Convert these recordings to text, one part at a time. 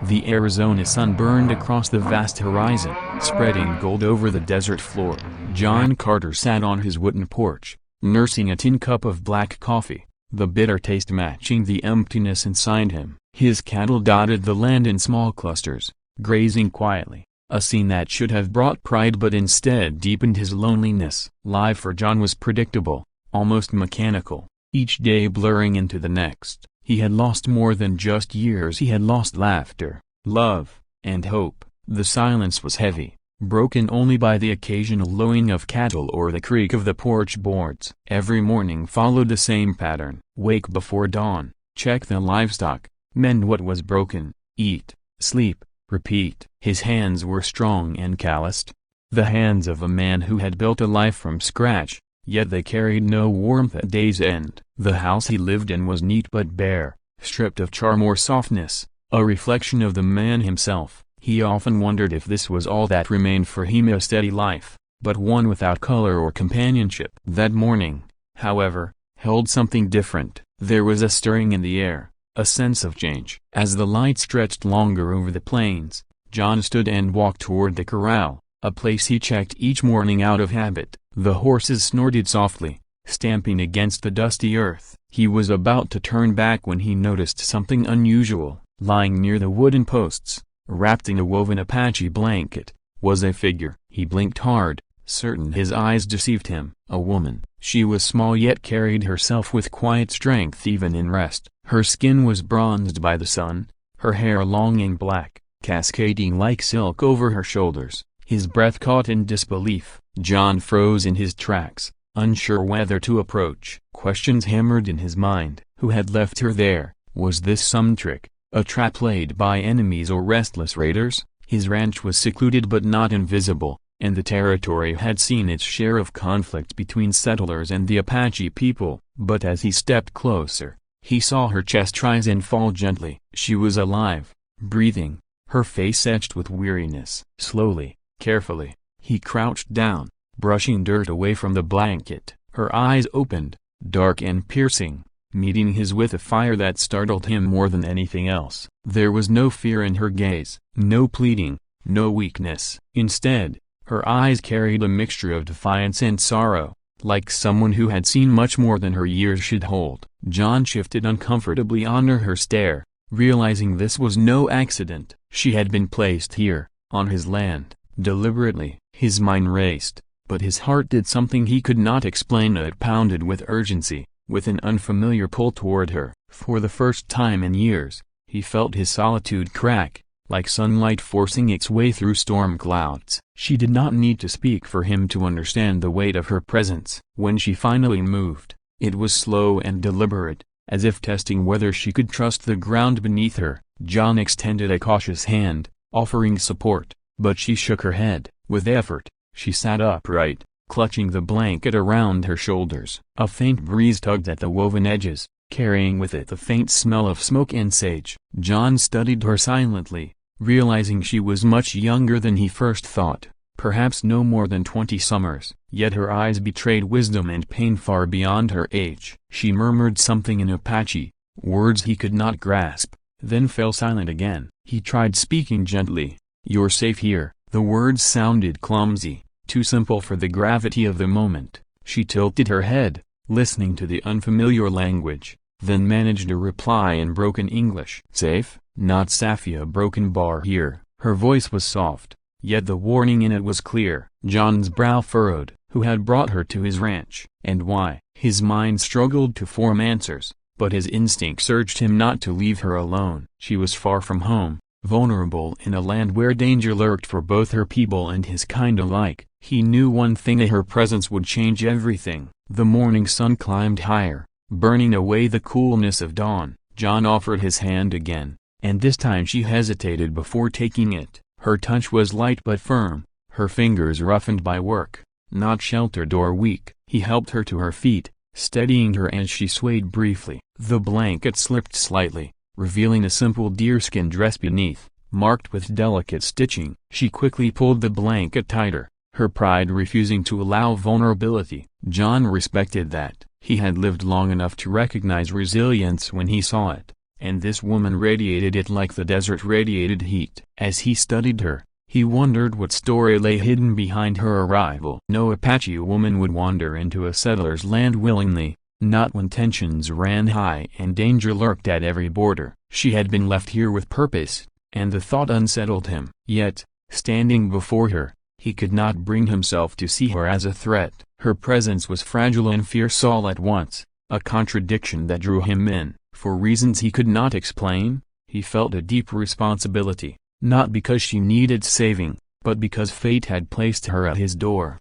The Arizona sun burned across the vast horizon, spreading gold over the desert floor. John Carter sat on his wooden porch, nursing a tin cup of black coffee, the bitter taste matching the emptiness inside him. His cattle dotted the land in small clusters, grazing quietly, a scene that should have brought pride but instead deepened his loneliness. Life for John was predictable, almost mechanical, each day blurring into the next. He had lost more than just years. He had lost laughter, love, and hope. The silence was heavy, broken only by the occasional lowing of cattle or the creak of the porch boards. Every morning followed the same pattern. Wake before dawn, check the livestock, mend what was broken, eat, sleep, repeat. His hands were strong and calloused, the hands of a man who had built a life from scratch, yet they carried no warmth at day's end. The house he lived in was neat but bare, stripped of charm or softness, a reflection of the man himself. He often wondered if this was all that remained for him, a steady life, but one without color or companionship. That morning, however, held something different. There was a stirring in the air, a sense of change. As the light stretched longer over the plains, John stood and walked toward the corral, a place he checked each morning out of habit. The horses snorted softly, stamping against the dusty earth. He was about to turn back when he noticed something unusual. Lying near the wooden posts, wrapped in a woven Apache blanket, was a figure. He blinked hard, certain his eyes deceived him. A woman. She was small yet carried herself with quiet strength even in rest. Her skin was bronzed by the sun, her hair long and black, cascading like silk over her shoulders. His breath caught in disbelief. John froze in his tracks, unsure whether to approach. Questions hammered in his mind. Who had left her there? Was this some trick, a trap laid by enemies or restless raiders? His ranch was secluded but not invisible, and the territory had seen its share of conflict between settlers and the Apache people. But as he stepped closer, he saw her chest rise and fall gently. She was alive, breathing, her face etched with weariness. Slowly, carefully, he crouched down, brushing dirt away from the blanket. Her eyes opened, dark and piercing, meeting his with a fire that startled him more than anything else. There was no fear in her gaze, no pleading, no weakness. Instead, her eyes carried a mixture of defiance and sorrow, like someone who had seen much more than her years should hold. John shifted uncomfortably under her stare, realizing this was no accident. She had been placed here, on his land, deliberately. His mind raced, but his heart did something he could not explain. It pounded with urgency, with an unfamiliar pull toward her. For the first time in years, he felt his solitude crack, like sunlight forcing its way through storm clouds. She did not need to speak for him to understand the weight of her presence. When she finally moved, it was slow and deliberate, as if testing whether she could trust the ground beneath her. John extended a cautious hand, offering support, but she shook her head. With effort, she sat upright, clutching the blanket around her shoulders. A faint breeze tugged at the woven edges, carrying with it the faint smell of smoke and sage. John studied her silently, realizing she was much younger than he first thought, perhaps no more than 20 summers. Yet her eyes betrayed wisdom and pain far beyond her age. She murmured something in Apache, words he could not grasp, then fell silent again. He tried speaking gently. "You're safe here." The words sounded clumsy, too simple for the gravity of the moment. She tilted her head, listening to the unfamiliar language, then managed a reply in broken English. "Safe? Not Safia." Broken bar here. Her voice was soft, yet the warning in it was clear. John's brow furrowed. Who had brought her to his ranch, and why? His mind struggled to form answers, but his instincts urged him not to leave her alone. She was far from home, vulnerable in a land where danger lurked for both her people and his kind alike. He knew one thing, that her presence would change everything. The morning sun climbed higher, burning away the coolness of dawn. John offered his hand again, and this time she hesitated before taking it. Her touch was light but firm, her fingers roughened by work, not sheltered or weak. He helped her to her feet, steadying her as she swayed briefly. The blanket slipped slightly, revealing a simple deerskin dress beneath, marked with delicate stitching. She quickly pulled the blanket tighter, her pride refusing to allow vulnerability. John respected that. He had lived long enough to recognize resilience when he saw it. and this woman radiated it like the desert radiated heat. As he studied her, he wondered what story lay hidden behind her arrival. No Apache woman would wander into a settler's land willingly, not when tensions ran high and danger lurked at every border. She had been left here with purpose, and the thought unsettled him. Yet, standing before her, he could not bring himself to see her as a threat. Her presence was fragile and fierce all at once, a contradiction that drew him in. For reasons he could not explain, he felt a deep responsibility, not because she needed saving, but because fate had placed her at his door.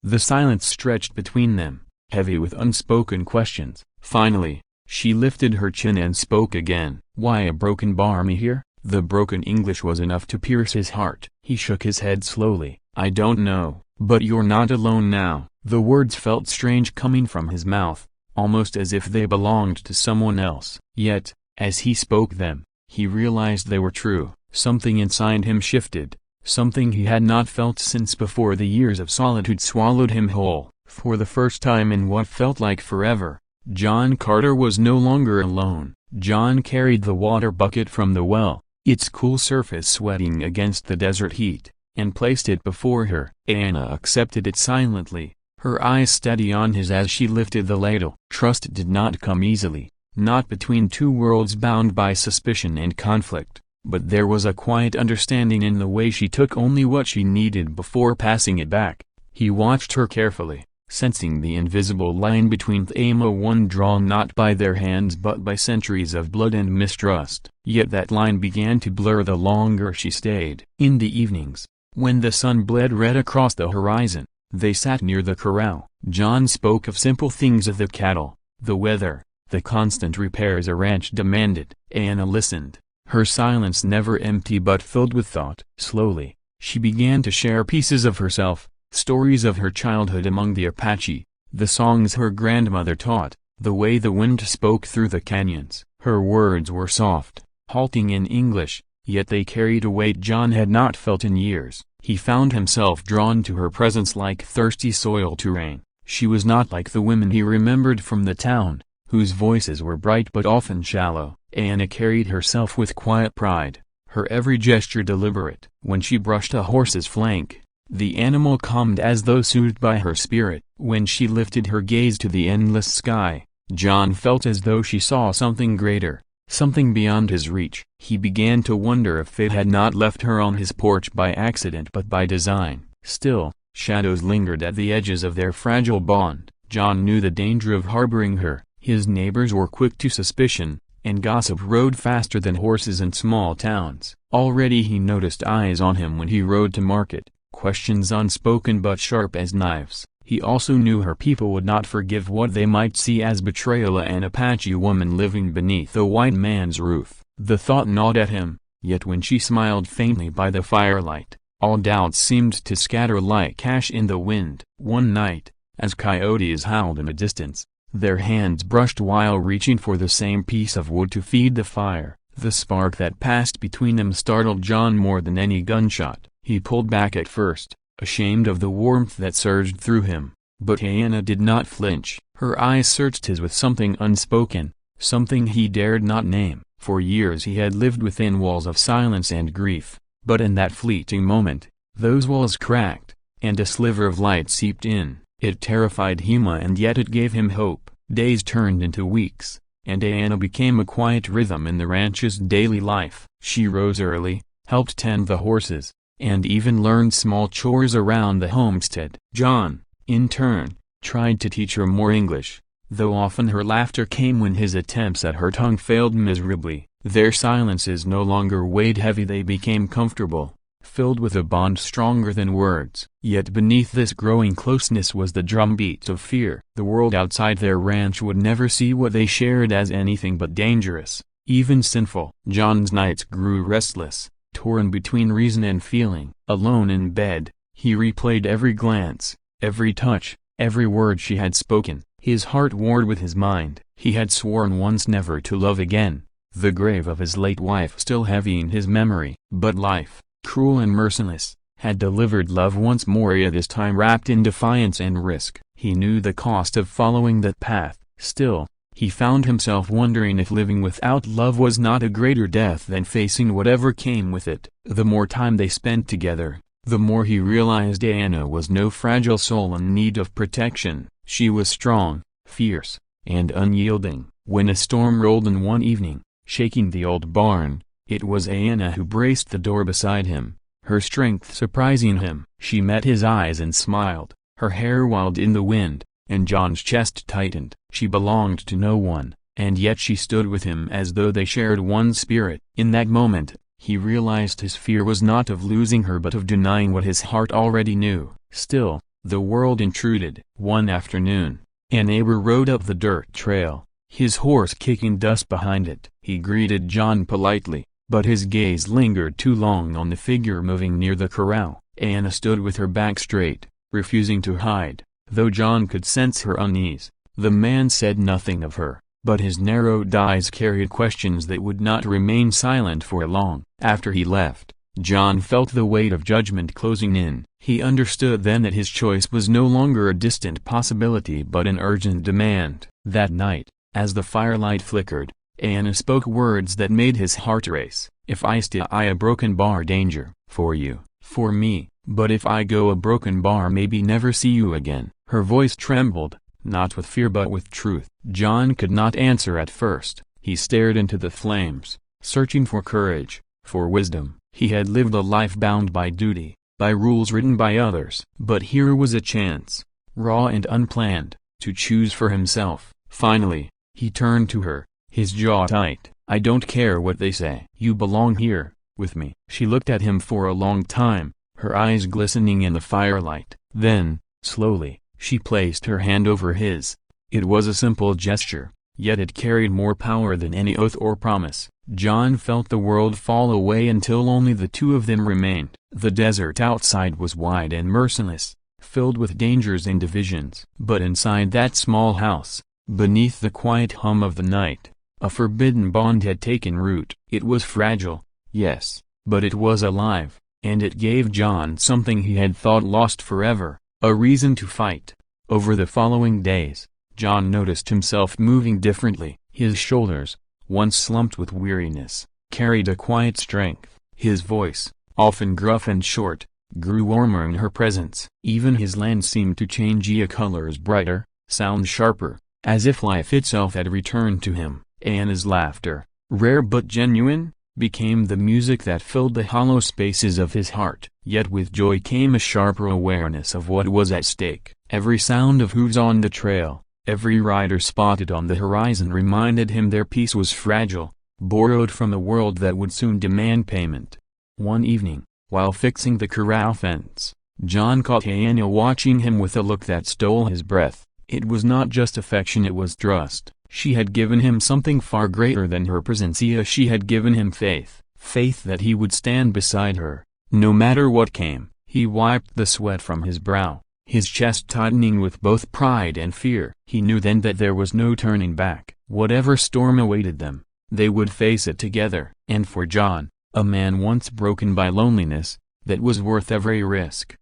The silence stretched between them, heavy with unspoken questions. Finally, she lifted her chin and spoke again. "Why a broken barmy here?" The broken English was enough to pierce his heart. He shook his head slowly. "I don't know, but you're not alone now." The words felt strange coming from his mouth, almost as if they belonged to someone else. Yet, as he spoke them, he realized they were true. Something inside him shifted, something he had not felt since before the years of solitude swallowed him whole. For the first time in what felt like forever, John Carter was no longer alone. John carried the water bucket from the well, its cool surface sweating against the desert heat, and placed it before her. Anna accepted it silently, her eyes steady on his as she lifted the ladle. Trust did not come easily, not between two worlds bound by suspicion and conflict, but there was a quiet understanding in the way she took only what she needed before passing it back. He watched her carefully, sensing the invisible line between them, one drawn not by their hands but by centuries of blood and mistrust. Yet that line began to blur the longer she stayed. In the evenings, when the sun bled red across the horizon, they sat near the corral. John spoke of simple things, of the cattle, the weather, the constant repairs a ranch demanded. Anna listened, her silence never empty but filled with thought. Slowly, she began to share pieces of herself, stories of her childhood among the Apache, the songs her grandmother taught, the way the wind spoke through the canyons. Her words were soft, halting in English, yet they carried a weight John had not felt in years. He found himself drawn to her presence like thirsty soil to rain. She was not like the women he remembered from the town, whose voices were bright but often shallow. Anna carried herself with quiet pride, her every gesture deliberate. When she brushed a horse's flank, the animal calmed as though soothed by her spirit. When she lifted her gaze to the endless sky, John felt as though she saw something greater, something beyond his reach. He began to wonder if fate had not left her on his porch by accident but by design. Still, shadows lingered at the edges of their fragile bond. John knew the danger of harboring her. His neighbors were quick to suspicion, and gossip rode faster than horses in small towns. Already he noticed eyes on him when he rode to market, questions unspoken but sharp as knives. He also knew her people would not forgive what they might see as betrayal, an Apache woman living beneath a white man's roof. The thought gnawed at him, yet when she smiled faintly by the firelight, all doubts seemed to scatter like ash in the wind. One night, as coyotes howled in the distance, their hands brushed while reaching for the same piece of wood to feed the fire. The spark that passed between them startled John more than any gunshot. He pulled back at first, ashamed of the warmth that surged through him, but Anna did not flinch. Her eyes searched his with something unspoken, something he dared not name. For years he had lived within walls of silence and grief, but in that fleeting moment, those walls cracked, and a sliver of light seeped in. It terrified him and yet it gave him hope. Days turned into weeks, and Anna became a quiet rhythm in the ranch's daily life. She rose early, helped tend the horses, and even learned small chores around the homestead. John, in turn, tried to teach her more English, though often her laughter came when his attempts at her tongue failed miserably. Their silences no longer weighed heavy, they became comfortable, filled with a bond stronger than words. Yet beneath this growing closeness was the drumbeat of fear. The world outside their ranch would never see what they shared as anything but dangerous, even sinful. John's nights grew restless, torn between reason and feeling. Alone in bed, he replayed every glance, every touch, every word she had spoken. His heart warred with his mind. He had sworn once never to love again, the grave of his late wife still heavy in his memory. But life, cruel and merciless, had delivered love once more, yet this time wrapped in defiance and risk. He knew the cost of following that path. Still, He found himself wondering if living without love was not a greater death than facing whatever came with it. The more time they spent together, the more he realized Anna was no fragile soul in need of protection. She was strong, fierce, and unyielding. When a storm rolled in one evening, shaking the old barn, it was Anna who braced the door beside him, her strength surprising him. She met his eyes and smiled, her hair wilded in the wind, and John's chest tightened. She belonged to no one, and yet she stood with him as though they shared one spirit. In that moment, he realized his fear was not of losing her but of denying what his heart already knew. Still, the world intruded. One afternoon, a neighbor rode up the dirt trail, his horse kicking dust behind it. He greeted John politely, but his gaze lingered too long on the figure moving near the corral. Anna stood with her back straight, refusing to hide, though John could sense her unease. The man said nothing of her, but his narrowed eyes carried questions that would not remain silent for long. After he left, John felt the weight of judgment closing in. He understood then that his choice was no longer a distant possibility but an urgent demand. That night, as the firelight flickered, Anna spoke words that made his heart race. "If I stay a broken bar danger, for you, for me, but if I go a broken bar maybe never see you again." Her voice trembled, not with fear but with truth. John could not answer at first. He stared into the flames, searching for courage, for wisdom. He had lived a life bound by duty, by rules written by others. But here was a chance, raw and unplanned, to choose for himself. Finally, he turned to her, his jaw tight. "I don't care what they say. You belong here, with me." She looked at him for a long time, her eyes glistening in the firelight. Then, slowly, she placed her hand over his. It was a simple gesture, yet it carried more power than any oath or promise. John felt the world fall away until only the two of them remained. The desert outside was wide and merciless, filled with dangers and divisions. But inside that small house, beneath the quiet hum of the night, a forbidden bond had taken root. It was fragile, yes, but it was alive, and it gave John something he had thought lost forever, a reason to fight. Over the following days, John noticed himself moving differently. His shoulders, once slumped with weariness, carried a quiet strength. His voice, often gruff and short, grew warmer in her presence. Even his lens seemed to change, colors brighter, sounds sharper, as if life itself had returned to him. Anna's laughter, rare but genuine, became the music that filled the hollow spaces of his heart. Yet with joy came a sharper awareness of what was at stake. Every sound of hooves on the trail, every rider spotted on the horizon reminded him their peace was fragile, borrowed from a world that would soon demand payment. One evening, while fixing the corral fence, John caught Anna watching him with a look that stole his breath. It was not just affection, it was trust. She had given him something far greater than her presence. She had given him faith. Faith that he would stand beside her, no matter what came. He wiped the sweat from his brow, his chest tightening with both pride and fear. He knew then that there was no turning back. Whatever storm awaited them, they would face it together. And for John, a man once broken by loneliness, that was worth every risk.